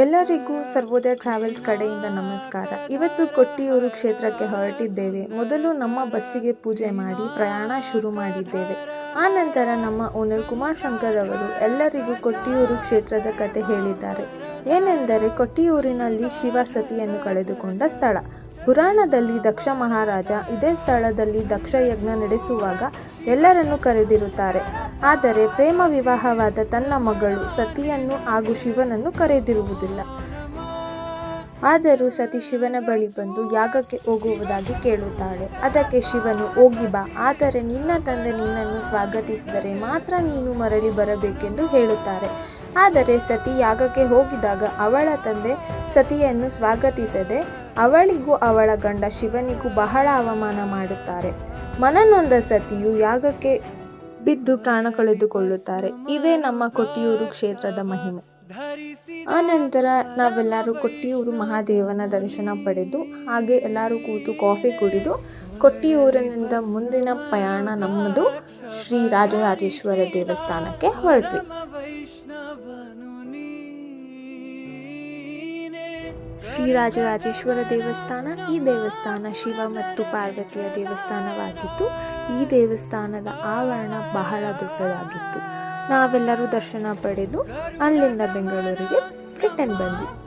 ಎಲ್ಲರಿಗೂ ಸರ್ವೋದಯ ಟ್ರಾವೆಲ್ಸ್ ಕಡೆಯಿಂದ ನಮಸ್ಕಾರ. ಇವತ್ತು ಕೊಟ್ಟಿಯೂರು ಕ್ಷೇತ್ರಕ್ಕೆ ಹೊರಟಿದ್ದೇವೆ. ಮೊದಲು ನಮ್ಮ ಬಸ್ಸಿಗೆ ಪೂಜೆ ಮಾಡಿ ಪ್ರಯಾಣ ಶುರು ಮಾಡಿದ್ದೇವೆ. ಆ ನಂತರ ನಮ್ಮ ಓನರ್ ಕುಮಾರ್ ಶಂಕರ್ ಅವರು ಎಲ್ಲರಿಗೂ ಕೊಟ್ಟಿಯೂರು ಕ್ಷೇತ್ರದ ಕತೆ ಹೇಳಿದ್ದಾರೆ. ಏನೆಂದರೆ ಕೊಟ್ಟಿಯೂರಿನಲ್ಲಿ ಶಿವ ಸತಿಯನ್ನು ಕಳೆದುಕೊಂಡ ಸ್ಥಳ. ಪುರಾಣದಲ್ಲಿ ದಕ್ಷ ಮಹಾರಾಜ ಇದೇ ಸ್ಥಳದಲ್ಲಿ ದಕ್ಷ ಯಜ್ಞ ನಡೆಸುವಾಗ ಎಲ್ಲರನ್ನೂ ಕರೆದಿರುತ್ತಾರೆ. ಆದರೆ ಪ್ರೇಮ ವಿವಾಹವಾದ ತನ್ನ ಮಗಳು ಸತಿಯನ್ನು ಹಾಗೂ ಶಿವನನ್ನು ಕರೆದಿರುವುದಿಲ್ಲ. ಆದರೂ ಸತಿ ಶಿವನ ಬಳಿ ಬಂದು ಯಾಗಕ್ಕೆ ಹೋಗುವುದಾಗಿ ಕೇಳುತ್ತಾಳೆ. ಅದಕ್ಕೆ ಶಿವನು, ಹೋಗಿ ಬಾ, ಆದರೆ ನಿನ್ನ ತಂದೆ ನಿನ್ನನ್ನು ಸ್ವಾಗತಿಸಿದರೆ ಮಾತ್ರ ನೀನು ಮರಳಿ ಬರಬೇಕೆಂದು ಹೇಳುತ್ತಾರೆ. ಆದರೆ ಸತಿ ಯಾಗಕ್ಕೆ ಹೋಗಿದಾಗ ಅವಳ ತಂದೆ ಸತಿಯನ್ನು ಸ್ವಾಗತಿಸದೆ ಅವಳಿಗೂ ಅವಳ ಗಂಡ ಶಿವನಿಗೂ ಬಹಳ ಅವಮಾನ ಮಾಡುತ್ತಾರೆ. ಮನನೊಂದ ಸತಿಯು ಯಾಗಕ್ಕೆ ಬಿದ್ದು ಪ್ರಾಣ ಕಳೆದುಕೊಳ್ಳುತ್ತಾರೆ. ಇದೇ ನಮ್ಮ ಕೊಟ್ಟಿಯೂರು ಕ್ಷೇತ್ರದ ಮಹಿಮೆ. ಆನಂತರ ನಾವೆಲ್ಲರೂ ಕೊಟ್ಟಿಯೂರು ಮಹಾದೇವನ ದರ್ಶನ ಪಡೆದು ಹಾಗೆ ಎಲ್ಲರೂ ಕೂತು ಕಾಫಿ ಕುಡಿದು ಕೊಟ್ಟಿಯೂರಿನಿಂದ ಮುಂದಿನ ಪಯಣ ನಮ್ಮದು ಶ್ರೀ ರಾಜರಾಜೇಶ್ವರ ದೇವಸ್ಥಾನಕ್ಕೆ ಹೊರಟ್ವಿ. ಶ್ರೀ ರಾಜರಾಜೇಶ್ವರ ದೇವಸ್ಥಾನ, ಈ ದೇವಸ್ಥಾನ ಶಿವ ಮತ್ತು ಪಾರ್ವತಿಯ ದೇವಸ್ಥಾನವಾಗಿತ್ತು. ಈ ದೇವಸ್ಥಾನದ ಆವರಣ ಬಹಳ ದೊಡ್ಡದಾಗಿತ್ತು. ನಾವೆಲ್ಲರೂ ದರ್ಶನ ಪಡೆದು ಅಲ್ಲಿಂದ ಬೆಂಗಳೂರಿಗೆ ರಿಟರ್ನ್ ಬಂದ್ವಿ.